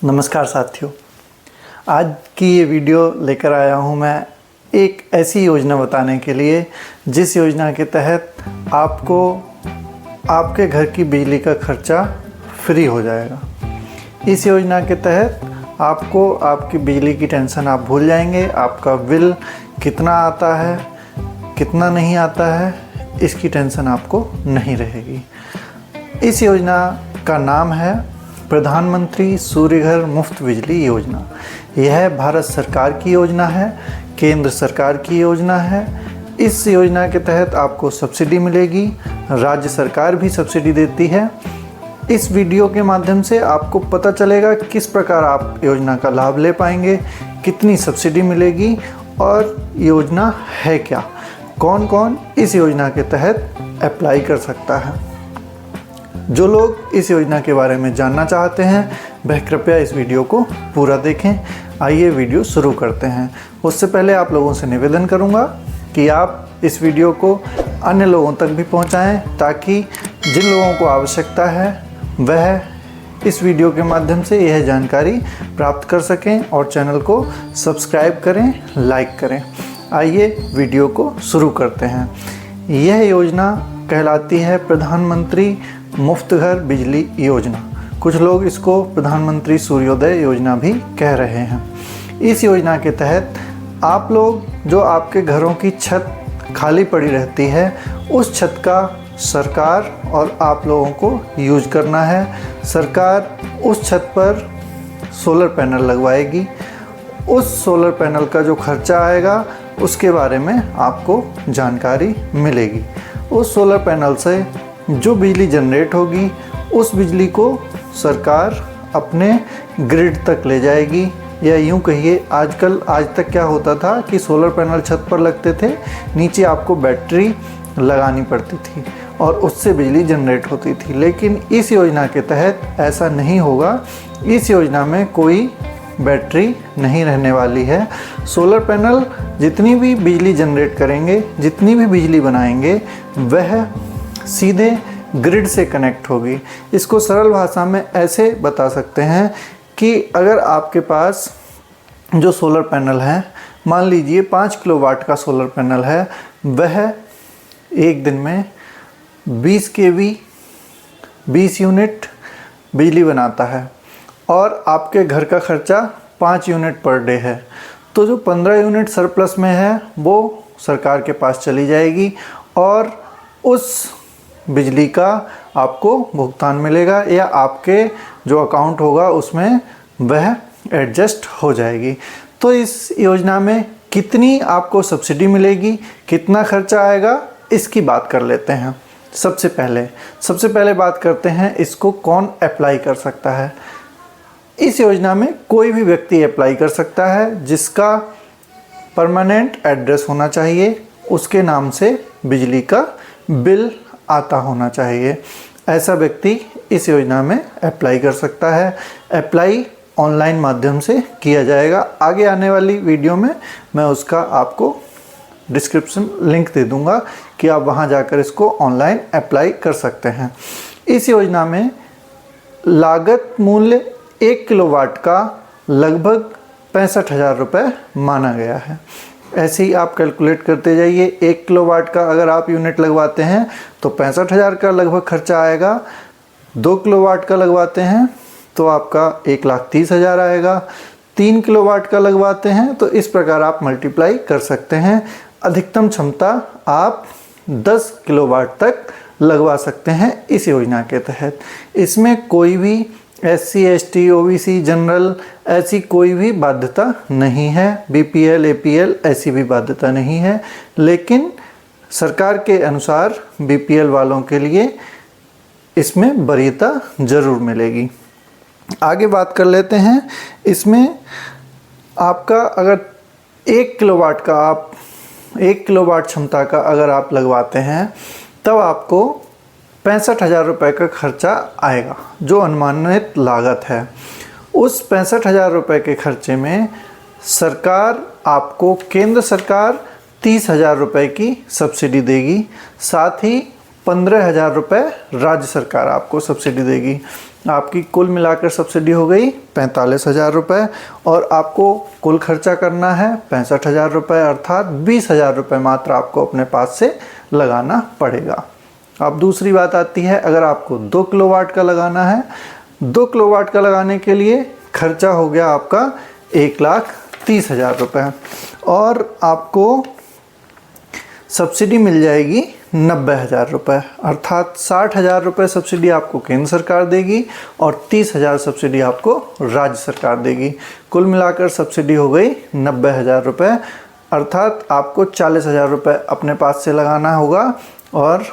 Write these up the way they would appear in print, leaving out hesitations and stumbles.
नमस्कार साथियों, आज की ये वीडियो लेकर आया हूँ मैं एक ऐसी योजना बताने के लिए जिस योजना के तहत आपको आपके घर की बिजली का खर्चा फ्री हो जाएगा। इस योजना के तहत आपको आपकी बिजली की टेंशन आप भूल जाएंगे। आपका बिल कितना आता है, कितना नहीं आता है, इसकी टेंशन आपको नहीं रहेगी। इस योजना का नाम है प्रधानमंत्री सूर्य घर मुफ्त बिजली योजना। यह भारत सरकार की योजना है, केंद्र सरकार की योजना है। इस योजना के तहत आपको सब्सिडी मिलेगी, राज्य सरकार भी सब्सिडी देती है। इस वीडियो के माध्यम से आपको पता चलेगा किस प्रकार आप योजना का लाभ ले पाएंगे, कितनी सब्सिडी मिलेगी और योजना है क्या, कौन कौन इस योजना के तहत अप्लाई कर सकता है। जो लोग इस योजना के बारे में जानना चाहते हैं वह कृपया इस वीडियो को पूरा देखें। आइए वीडियो शुरू करते हैं। उससे पहले आप लोगों से निवेदन करूंगा कि आप इस वीडियो को अन्य लोगों तक भी पहुंचाएं ताकि जिन लोगों को आवश्यकता है वह इस वीडियो के माध्यम से यह जानकारी प्राप्त कर सकें और चैनल को सब्सक्राइब करें, लाइक करें। आइए वीडियो को शुरू करते हैं। यह योजना कहलाती है प्रधानमंत्री मुफ्त घर बिजली योजना। कुछ लोग इसको प्रधानमंत्री सूर्योदय योजना भी कह रहे हैं। इस योजना के तहत आप लोग जो आपके घरों की छत खाली पड़ी रहती है उस छत का सरकार और आप लोगों को यूज करना है। सरकार उस छत पर सोलर पैनल लगवाएगी। उस सोलर पैनल का जो खर्चा आएगा उसके बारे में आपको जानकारी मिलेगी। उस सोलर पैनल से जो बिजली जनरेट होगी उस बिजली को सरकार अपने ग्रिड तक ले जाएगी। या यूँ कहिए आज तक क्या होता था कि सोलर पैनल छत पर लगते थे, नीचे आपको बैटरी लगानी पड़ती थी और उससे बिजली जनरेट होती थी। लेकिन इस योजना के तहत ऐसा नहीं होगा। इस योजना में कोई बैटरी नहीं रहने वाली है। सोलर पैनल जितनी भी बिजली जनरेट करेंगे, जितनी भी बिजली बनाएंगे, वह सीधे ग्रिड से कनेक्ट होगी। इसको सरल भाषा में ऐसे बता सकते हैं कि अगर आपके पास जो सोलर पैनल है, मान लीजिए 5 किलोवाट का सोलर पैनल है, वह एक दिन में 20 kV 20 यूनिट बिजली बनाता है और आपके घर का खर्चा 5 यूनिट पर डे है, तो जो 15 यूनिट सरप्लस में है वो सरकार के पास चली जाएगी और उस बिजली का आपको भुगतान मिलेगा या आपके जो अकाउंट होगा उसमें वह एडजस्ट हो जाएगी। तो इस योजना में कितनी आपको सब्सिडी मिलेगी, कितना खर्चा आएगा, इसकी बात कर लेते हैं। सबसे पहले बात करते हैं इसको कौन अप्लाई कर सकता है। इस योजना में कोई भी व्यक्ति अप्लाई कर सकता है जिसका परमानेंट एड्रेस होना चाहिए, उसके नाम से बिजली का बिल आता होना चाहिए। ऐसा व्यक्ति इस योजना में अप्लाई कर सकता है। अप्लाई ऑनलाइन माध्यम से किया जाएगा। आगे आने वाली वीडियो में मैं उसका आपको डिस्क्रिप्शन लिंक दे दूंगा कि आप वहां जाकर इसको ऑनलाइन अप्लाई कर सकते हैं। इस योजना में लागत मूल्य 1 किलोवाट का लगभग 65,000 रुपये माना गया है। ऐसे ही आप कैलकुलेट करते जाइए। 1 किलोवाट का अगर आप यूनिट लगवाते हैं तो 65,000 का लगभग खर्चा आएगा। 2 किलोवाट का लगवाते हैं तो आपका 1,30,000 आएगा। 3 किलोवाट का लगवाते हैं तो इस प्रकार आप मल्टीप्लाई कर सकते हैं। अधिकतम क्षमता आप 10 किलोवाट तक लगवा सकते हैं इस योजना के तहत। इसमें कोई भी SC ST OBC जनरल ऐसी कोई भी बाध्यता नहीं है। BPL APL ऐसी भी बाध्यता नहीं है। लेकिन सरकार के अनुसार BPL वालों के लिए इसमें वरीयता ज़रूर मिलेगी। आगे बात कर लेते हैं। इसमें आपका अगर 1 किलोवाट का 1 किलोवाट क्षमता का अगर आप लगवाते हैं तब आपको 65,000 रुपये का खर्चा आएगा, जो अनुमानित लागत है। उस 65,000 रुपये के खर्चे में सरकार आपको, केंद्र सरकार 30,000 रुपये की सब्सिडी देगी। साथ ही 15,000 रुपये राज्य सरकार आपको सब्सिडी देगी। आपकी कुल मिलाकर सब्सिडी हो गई 45,000 रुपये और आपको कुल खर्चा करना है 65,000 रुपये, अर्थात 20,000 रुपये मात्र आपको अपने पास से लगाना पड़ेगा। अब दूसरी बात आती है, अगर आपको 2 किलोवाट का लगाना है, 2 किलोवाट का लगाने के लिए खर्चा हो गया आपका 1,30,000 रुपये और आपको सब्सिडी मिल जाएगी 90,000 रुपये, अर्थात 60,000 रुपये सब्सिडी आपको केंद्र सरकार देगी और 30,000 सब्सिडी आपको राज्य सरकार देगी। कुल मिलाकर सब्सिडी हो गई 90,000 रुपये, अर्थात आपको 40,000 रुपये अपने पास से लगाना होगा और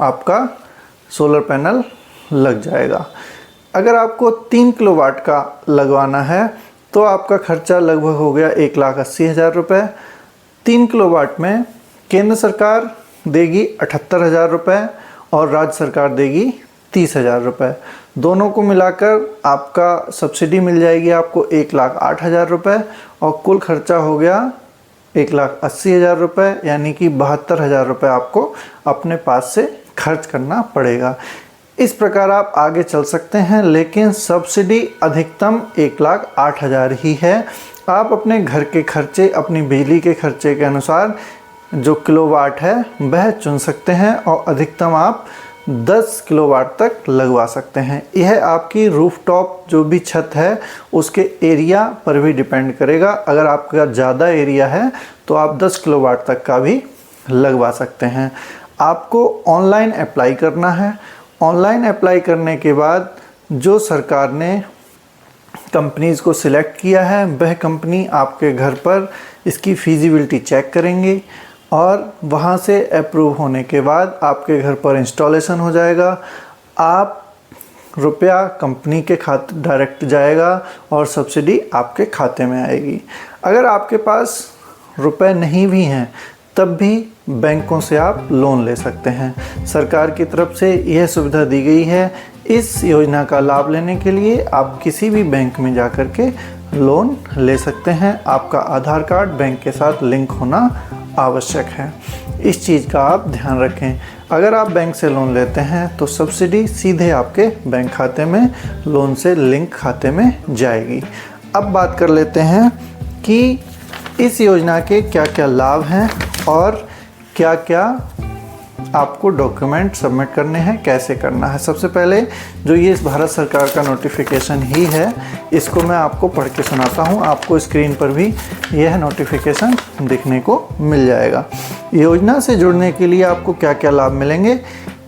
आपका सोलर पैनल लग जाएगा। अगर आपको 3 किलोवाट का लगवाना है तो आपका खर्चा लगभग हो गया 1,80,000 रुपये। 3 किलोवाट में केंद्र सरकार देगी 78,000 रुपये और राज्य सरकार देगी 30,000 रुपये। दोनों को मिलाकर आपका सब्सिडी मिल जाएगी आपको 1,08,000 रुपये और कुल खर्चा हो गया 1,80,000 रुपये, यानी कि 72,000 रुपये आपको अपने पास से खर्च करना पड़ेगा। इस प्रकार आप आगे चल सकते हैं, लेकिन सब्सिडी अधिकतम 1,08,000 ही है। आप अपने घर के खर्चे, अपनी बिजली के खर्चे के अनुसार जो किलोवाट है वह चुन सकते हैं और अधिकतम आप 10 किलोवाट तक लगवा सकते हैं। यह आपकी रूफटॉप जो भी छत है उसके एरिया पर भी डिपेंड करेगा। अगर आपका ज़्यादा एरिया है तो आप 10 किलोवाट तक का भी लगवा सकते हैं। आपको ऑनलाइन अप्लाई करना है। ऑनलाइन अप्लाई करने के बाद जो सरकार ने कंपनीज़ को सिलेक्ट किया है वह कंपनी आपके घर पर इसकी फीजिबिलिटी चेक करेंगे और वहाँ से अप्रूव होने के बाद आपके घर पर इंस्टॉलेशन हो जाएगा। आप रुपया कंपनी के खाते डायरेक्ट जाएगा और सब्सिडी आपके खाते में आएगी। अगर आपके पास रुपए नहीं भी हैं तब भी बैंकों से आप लोन ले सकते हैं। सरकार की तरफ से यह सुविधा दी गई है। इस योजना का लाभ लेने के लिए आप किसी भी बैंक में जाकर के लोन ले सकते हैं। आपका आधार कार्ड बैंक के साथ लिंक होना आवश्यक है। इस चीज़ का आप ध्यान रखें। अगर आप बैंक से लोन लेते हैं तो सब्सिडी सीधे आपके बैंक खाते में लोन से लिंक खाते में जाएगी। अब बात कर लेते हैं कि इस योजना के क्या क्या लाभ हैं और क्या क्या आपको डॉक्यूमेंट सबमिट करने हैं, कैसे करना है। सबसे पहले जो ये भारत सरकार का नोटिफिकेशन ही है, इसको मैं आपको पढ़ के सुनाता हूँ। आपको स्क्रीन पर भी यह नोटिफिकेशन दिखने को मिल जाएगा। योजना से जुड़ने के लिए आपको क्या क्या लाभ मिलेंगे।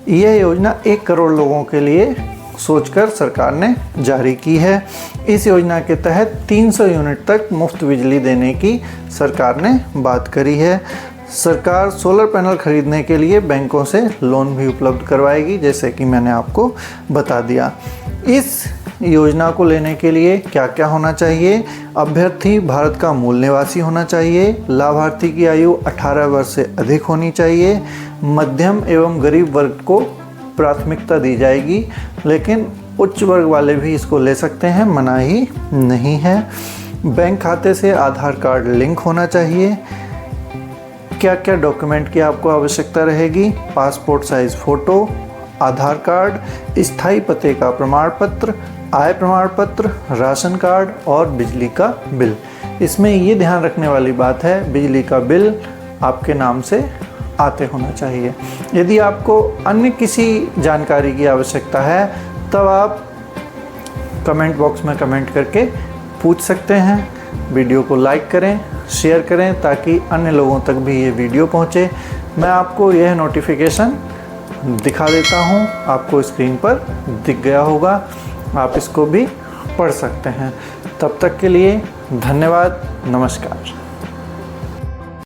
यह योजना 1 करोड़ लोगों के लिए सोचकर सरकार ने जारी की है। इस योजना के तहत 300 यूनिट तक मुफ्त बिजली देने की सरकार ने बात करी है। सरकार सोलर पैनल खरीदने के लिए बैंकों से लोन भी उपलब्ध करवाएगी, जैसे कि मैंने आपको बता दिया। इस योजना को लेने के लिए क्या क्या होना चाहिए। अभ्यर्थी भारत का मूल निवासी होना चाहिए। लाभार्थी की आयु 18 वर्ष से अधिक होनी चाहिए। मध्यम एवं गरीब वर्ग को प्राथमिकता दी जाएगी, लेकिन उच्च वर्ग वाले भी इसको ले सकते हैं, मनाही नहीं है। बैंक खाते से आधार कार्ड लिंक होना चाहिए। क्या क्या डॉक्यूमेंट की आपको आवश्यकता रहेगी। पासपोर्ट साइज़ फ़ोटो, आधार कार्ड, स्थायी पते का प्रमाण पत्र, आय प्रमाण पत्र, राशन कार्ड और बिजली का बिल। इसमें ये ध्यान रखने वाली बात है, बिजली का बिल आपके नाम से आते होना चाहिए। यदि आपको अन्य किसी जानकारी की आवश्यकता है तब आप कमेंट बॉक्स में कमेंट करके पूछ सकते हैं। वीडियो को लाइक करें, शेयर करें ताकि अन्य लोगों तक भी ये वीडियो पहुंचे। मैं आपको यह नोटिफिकेशन दिखा देता हूं, आपको स्क्रीन पर दिख गया होगा। आप इसको भी पढ़ सकते हैं। तब तक के लिए धन्यवाद, नमस्कार।